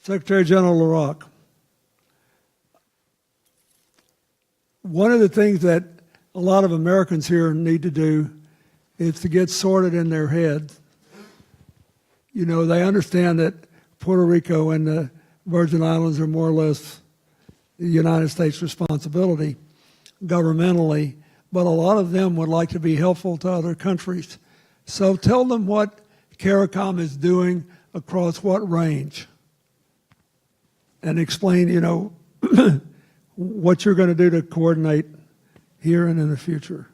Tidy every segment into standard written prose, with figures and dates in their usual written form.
Secretary General LaRocque, one of the things that a lot of Americans here need to do is to get sorted in their heads. You know, they understand that Puerto Rico and the Virgin Islands are more or less the United States' responsibility governmentally, but a lot of them would like to be helpful to other countries. So tell them what CARICOM is doing across what range, and explain, you know, what you're going to do to coordinate here and in the future.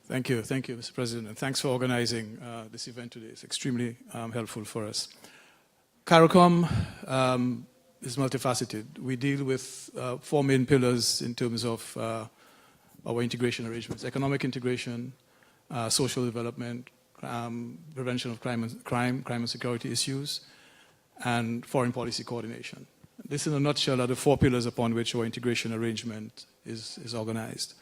Thank you, Mr. President, and thanks for organizing this event today. It's extremely helpful for us. CARICOM is multifaceted. We deal with 4 main pillars in terms of our integration arrangements: economic integration, social development, prevention of crime and security issues, and foreign policy coordination. This, in a nutshell, are the 4 pillars upon which our integration arrangement is organized.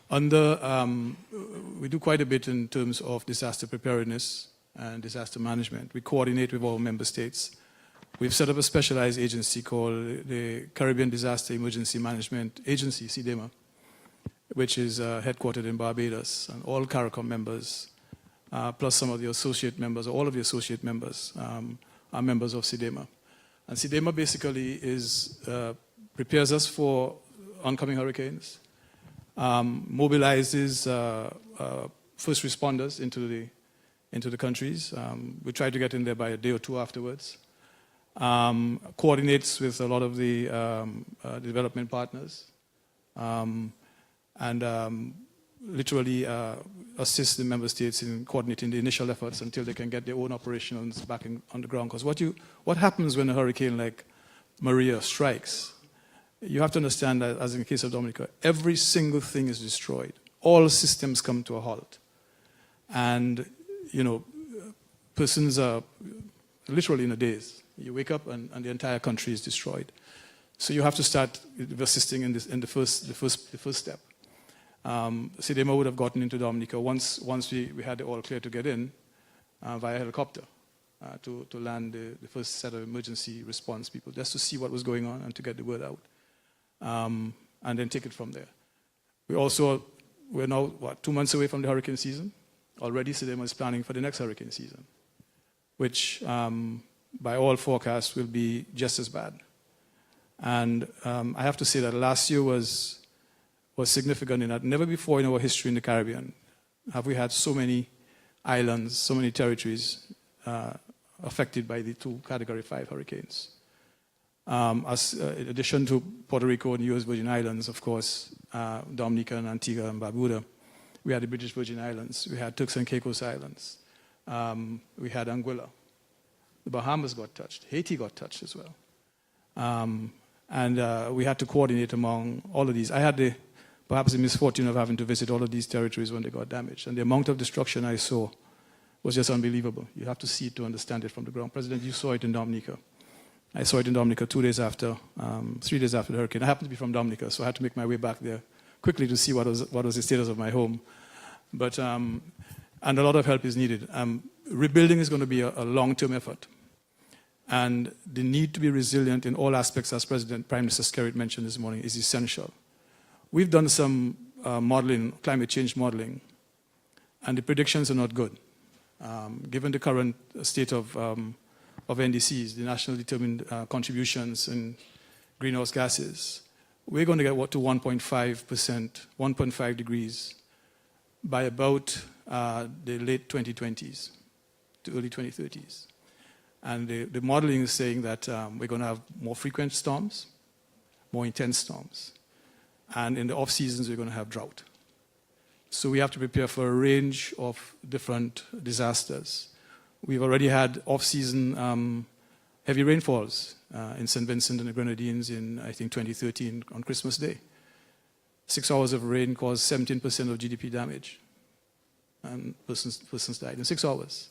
We do quite a bit in terms of disaster preparedness and disaster management. We coordinate with all member states. We've set up a specialized agency called the Caribbean Disaster Emergency Management Agency, CDEMA, which is headquartered in Barbados, and all CARICOM members, plus some of the associate members, or all of the associate members, are members of CDEMA. And CDEMA basically prepares us for oncoming hurricanes, mobilizes first responders into the countries. We try to get in there by a day or 2 afterwards. Coordinates with a lot of the development partners, and literally assist the member states in coordinating the initial efforts until they can get their own operations back on the ground. Because what happens when a hurricane like Maria strikes, you have to understand that, as in the case of Dominica, every single thing is destroyed. All systems come to a halt. And, you know, persons are literally in a daze. You wake up and the entire country is destroyed. So you have to start assisting in the first step. CDEMA would have gotten into Dominica once we had the all clear to get in via helicopter to land the first set of emergency response people, just to see what was going on and to get the word out, and then take it from there. We're now, 2 months away from the hurricane season. Already CDEMA is planning for the next hurricane season, which by all forecasts will be just as bad. And I have to say that last year was significant in that never before in our history in the Caribbean have we had so many islands, so many territories affected by the 2 Category 5 hurricanes. In addition to Puerto Rico and the U.S. Virgin Islands, of course, Dominica and Antigua and Barbuda, we had the British Virgin Islands, we had Turks and Caicos Islands, we had Anguilla. The Bahamas got touched, Haiti got touched as well. And we had to coordinate among all of these. I had perhaps the misfortune of having to visit all of these territories when they got damaged. And the amount of destruction I saw was just unbelievable. You have to see it to understand it from the ground. President, you saw it in Dominica. I saw it in Dominica 3 days after the hurricane. I happened to be from Dominica, so I had to make my way back there quickly to see what was the status of my home. But, and a lot of help is needed. Rebuilding is going to be a long-term effort. And the need to be resilient in all aspects, as Prime Minister Skerritt mentioned this morning, is essential. We've done some modeling, climate change modeling, and the predictions are not good. Given the current state of NDCs, the National Determined Contributions in greenhouse gases, we're going to get to 1.5 degrees by about the late 2020s to early 2030s. And the modeling is saying that we're going to have more frequent storms, more intense storms. And in the off seasons, we're going to have drought. So we have to prepare for a range of different disasters. We've already had off-season heavy rainfalls in St. Vincent and the Grenadines in, I think, 2013 on Christmas Day. 6 hours of rain caused 17% of GDP damage. And persons died in 6 hours.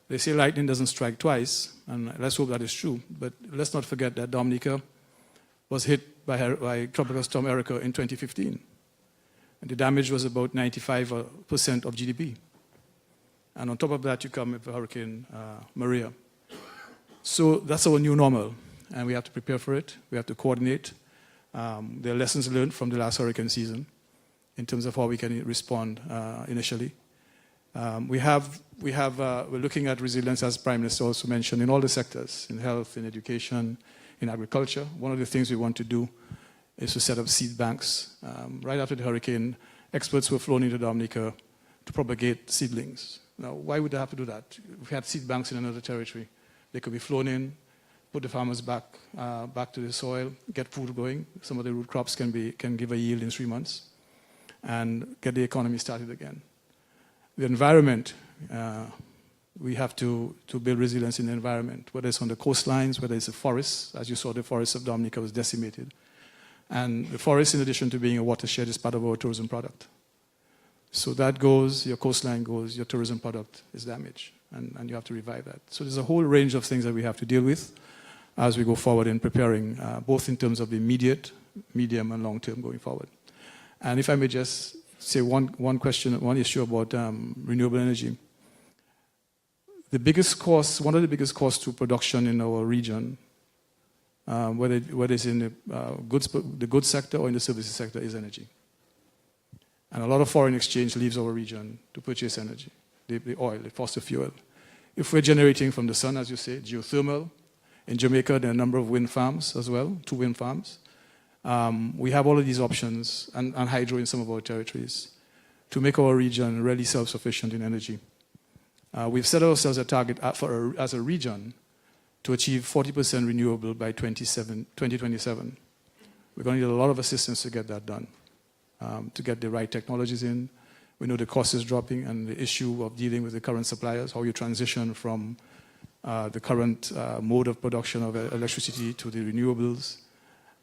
They say lightning doesn't strike twice, and let's hope that is true. But let's not forget that Dominica was hit by Tropical Storm Erica in 2015. And the damage was about 95% of GDP. And on top of that, you come with Hurricane Maria. So that's our new normal. and we have to prepare for it. We have to coordinate. There are lessons learned from the last hurricane season in terms of how we can respond initially. We're looking at resilience, as Prime Minister also mentioned, in all the sectors, in health, in education, in agriculture. One of the things we want to do is to set up seed banks. Right after the hurricane, experts were flown into Dominica to propagate seedlings. Now, why would they have to do that? If we had seed banks in another territory, they could be flown in, put the farmers back to the soil, get food going. Some of the root crops can give a yield in 3 months, and get the economy started again. The environment, we have to build resilience in the environment, whether it's on the coastlines, whether it's the forests. As you saw, the forests of Dominica was decimated. And the forest, in addition to being a watershed, is part of our tourism product. So that goes, your coastline goes, your tourism product is damaged, and you have to revive that. So there's a whole range of things that we have to deal with as we go forward in preparing, both in terms of the immediate, medium, and long term going forward. And if I may just say one issue about renewable energy. One of the biggest costs to production in our region, whether it's in the goods sector or in the services sector, is energy. And a lot of foreign exchange leaves our region to purchase energy, the oil, the fossil fuel. If we're generating from the sun, as you say, geothermal, in Jamaica there are a number of wind farms as well, 2 wind farms. We have all of these options, and hydro in some of our territories, to make our region really self-sufficient in energy. We've set ourselves a target as a region to achieve 40% renewable by 2027. We're going to need a lot of assistance to get that done, to get the right technologies in. We know the cost is dropping, and the issue of dealing with the current suppliers, how you transition from the current mode of production of electricity to the renewables.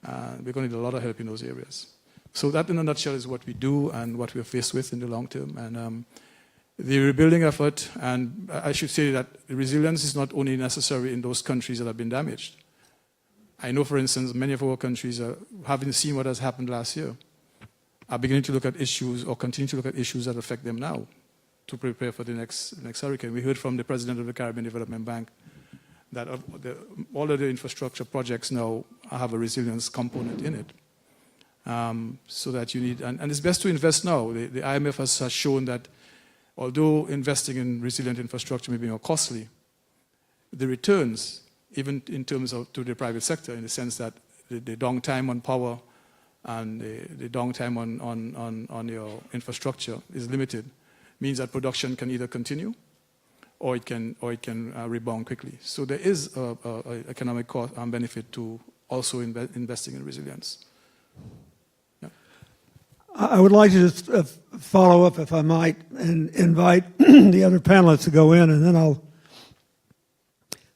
We're going to need a lot of help in those areas. So that, in a nutshell, is what we do and what we're faced with in the long term. And the rebuilding effort, and I should say that resilience is not only necessary in those countries that have been damaged. I know, for instance, many of our countries, having seen what has happened last year, are beginning to look at issues, or continue to look at issues that affect them now, to prepare for the next hurricane. We heard from the president of the Caribbean Development Bank that all of the infrastructure projects now have a resilience component in it. So that you need, and it's best to invest now. The IMF has shown that although investing in resilient infrastructure may be more costly, the returns, even in terms of to the private sector, in the sense that the downtime on power and the downtime on your infrastructure is limited, means that production can either continue or it can rebound quickly. So there is a economic cost and benefit to also investing in resilience. Yeah. I would like to just follow up, if I might, and invite the other panelists to go in, and then I'll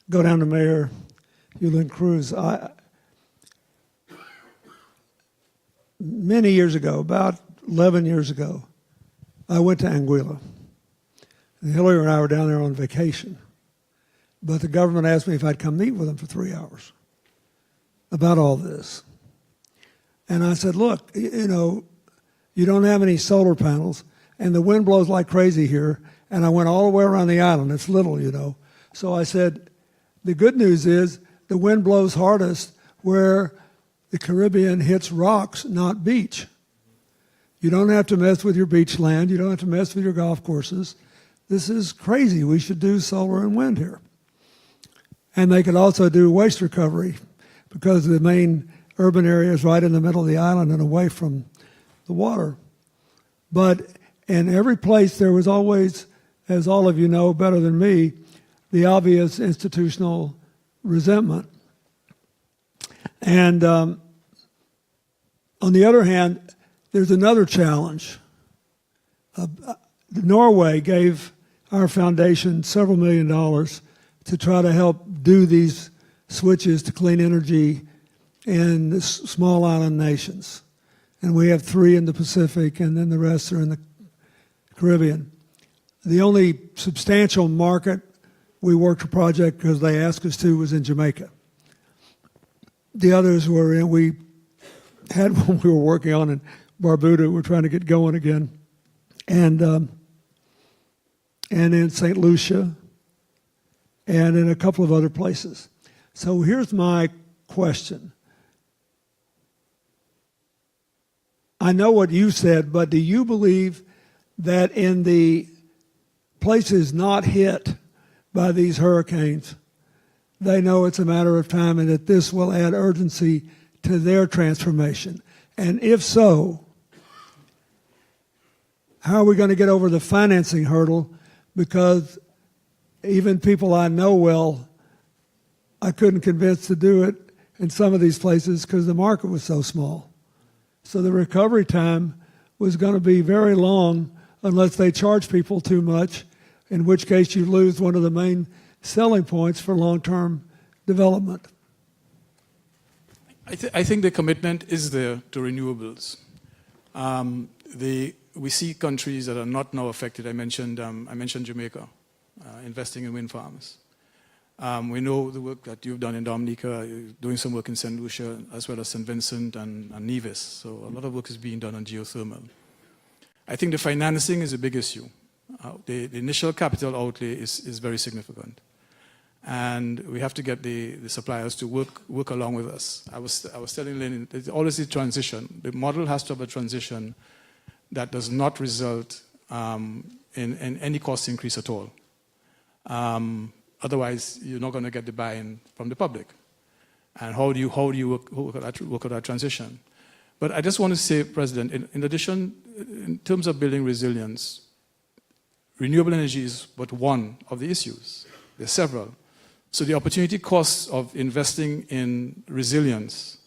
go down to Mayor Yulin Cruz. Many years ago, about 11 years ago, I went to Anguilla. And Hillary and I were down there on vacation. But the government asked me if I'd come meet with them for 3 hours about all this. And I said, look, you know, you don't have any solar panels, and the wind blows like crazy here, and I went all the way around the island. It's little, you know. So I said, the good news is the wind blows hardest where the Caribbean hits rocks, not beach. You don't have to mess with your beach land. You don't have to mess with your golf courses. This is crazy. We should do solar and wind here. And they could also do waste recovery because the main urban area is right in the middle of the island and away from the water. But in every place there was always, as all of you know better than me, the obvious institutional resentment. And on the other hand, there's another challenge. Norway gave our foundation several $1 million to try to help do these switches to clean energy in the small island nations. And we have 3 in the Pacific, and then the rest are in the Caribbean. The only substantial market we worked a project because they asked us to was in Jamaica. The others were we had one we were working on in Barbuda. We're trying to get going again. And in St. Lucia, and in a couple of other places. So here's my question. I know what you said, but do you believe that in the places not hit by these hurricanes, they know it's a matter of time and that this will add urgency to their transformation? And if so, how are we going to get over the financing hurdle? Because even people I know well, I couldn't convince to do it in some of these places because the market was so small. So the recovery time was going to be very long unless they charge people too much, in which case you lose one of the main selling points for long-term development. I think the commitment is there to renewables. We see countries that are not now affected. I mentioned Jamaica, investing in wind farms. We know the work that you've done in Dominica, you're doing some work in St. Lucia, as well as St. Vincent and Nevis. So a lot of work is being done on geothermal. I think the financing is a big issue. The initial capital outlay is very significant. And we have to get the suppliers to work along with us. I was telling Lynn, there's always a transition. The model has to have a transition that does not result in any cost increase at all. Otherwise, you're not going to get the buy-in from the public. And how do you work at that transition? But I just want to say, President, in addition, in terms of building resilience, renewable energy is but one of the issues. There's several. So the opportunity cost of investing in resilience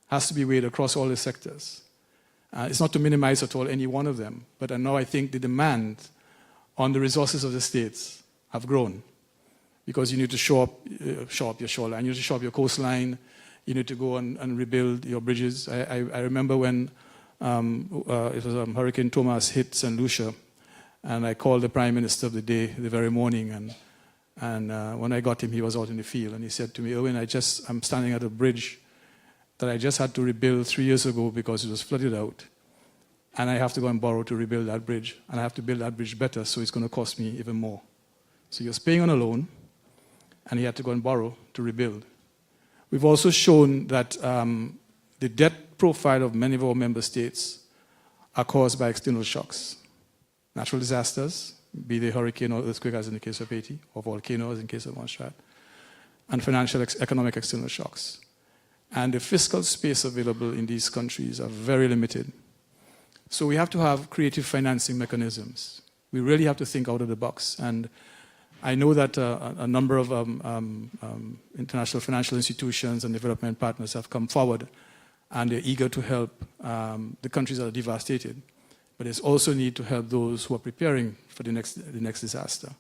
has to be weighed across all the sectors. It's not to minimize at all any one of them, but now I think the demand on the resources of the states have grown. Because you need to shore up your shoreline, you need to shore up your coastline, you need to go and rebuild your bridges. I remember when it was Hurricane Thomas hit St. Lucia, and I called the Prime Minister of the day, the very morning, and when I got him, he was out in the field, and he said to me, Irwin, I'm standing at a bridge that I just had to rebuild 3 years ago because it was flooded out, and I have to go and borrow to rebuild that bridge, and I have to build that bridge better, so it's going to cost me even more. So he was paying on a loan, and he had to go and borrow to rebuild. We've also shown that the debt profile of many of our member states are caused by external shocks. Natural disasters, be they hurricane or earthquake as in the case of Haiti, or volcano as in the case of Montserrat, and financial economic external shocks. And the fiscal space available in these countries are very limited. So we have to have creative financing mechanisms. We really have to think out of the box. And I know that a number of international financial institutions and development partners have come forward, and they're eager to help the countries that are devastated. But there's also need to help those who are preparing for the next disaster.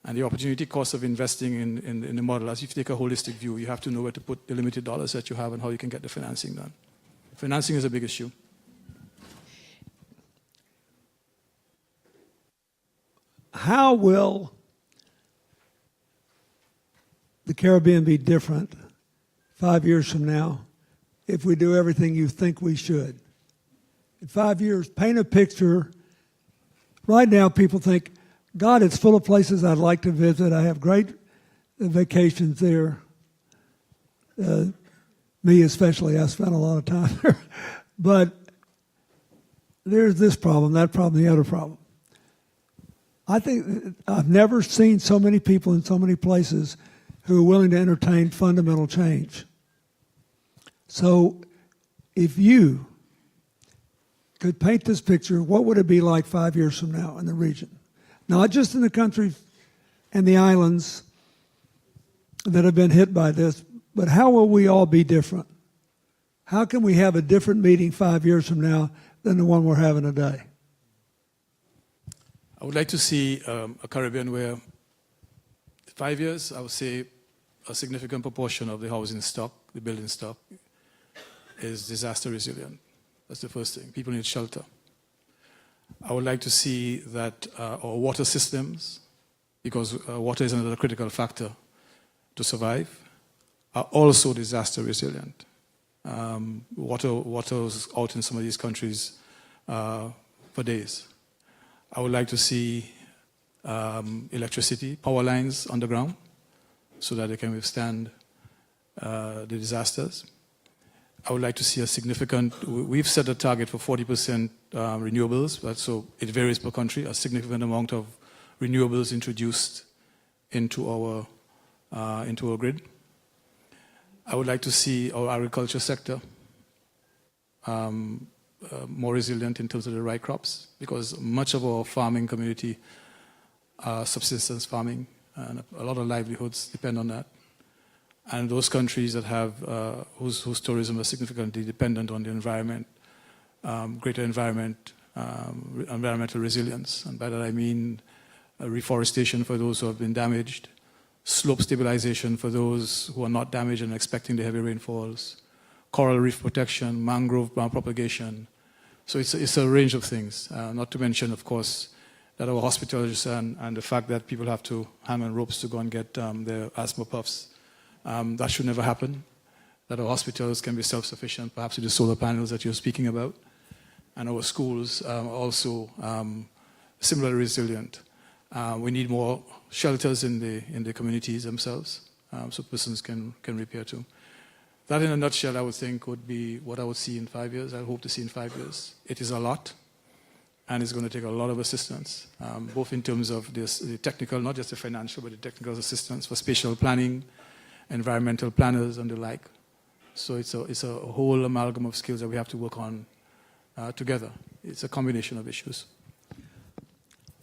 And the opportunity cost of investing in the model, as you take a holistic view, you have to know where to put the limited dollars that you have and how you can get the financing done. Financing is a big issue. How will the Caribbean be different 5 years from now if we do everything you think we should? In 5 years, paint a picture. Right now, people think, God, it's full of places I'd like to visit. I have great vacations there. Me especially, I spent a lot of time there. But there's this problem, that problem, the other problem. I think I've never seen so many people in so many places who are willing to entertain fundamental change. So if you could paint this picture, what would it be like 5 years from now in the region? Not just in the countries and the islands that have been hit by this, but how will we all be different? How can we have a different meeting 5 years from now than the one we're having today? I would like to see a Caribbean where 5 years, I would say a significant proportion of the housing stock, the building stock, is disaster resilient. That's the first thing. People need shelter. I would like to see that our water systems, because water is another critical factor to survive, are also disaster resilient. Water's out in some of these countries for days. I would like to see electricity, power lines underground, so that they can withstand the disasters. I would like to see a significant, we've set a target for 40% renewables, but so it varies per country, a significant amount of renewables introduced into our grid. I would like to see our agriculture sector more resilient in terms of the right crops, because much of our farming community are subsistence farming, and a lot of livelihoods depend on that. And those countries that have whose tourism is significantly dependent on the environment, greater environmental resilience, and by that I mean reforestation for those who have been damaged, slope stabilization for those who are not damaged and expecting the heavy rainfalls, coral reef protection, mangrove propagation. So it's a range of things, not to mention, of course, that our hospitals and the fact that people have to hang on ropes to go and get their asthma puffs. That should never happen, that our hospitals can be self-sufficient, perhaps with the solar panels that you're speaking about, and our schools are also similarly resilient. We need more shelters in the communities themselves, so persons can repair to. That in a nutshell, I would think, would be what I would see in 5 years, I hope to see in 5 years. It is a lot, and it's going to take a lot of assistance, both in terms of the technical, not just the financial, but the technical assistance for spatial planning, environmental planners and the like. So it's a whole amalgam of skills that we have to work on together. It's a combination of issues.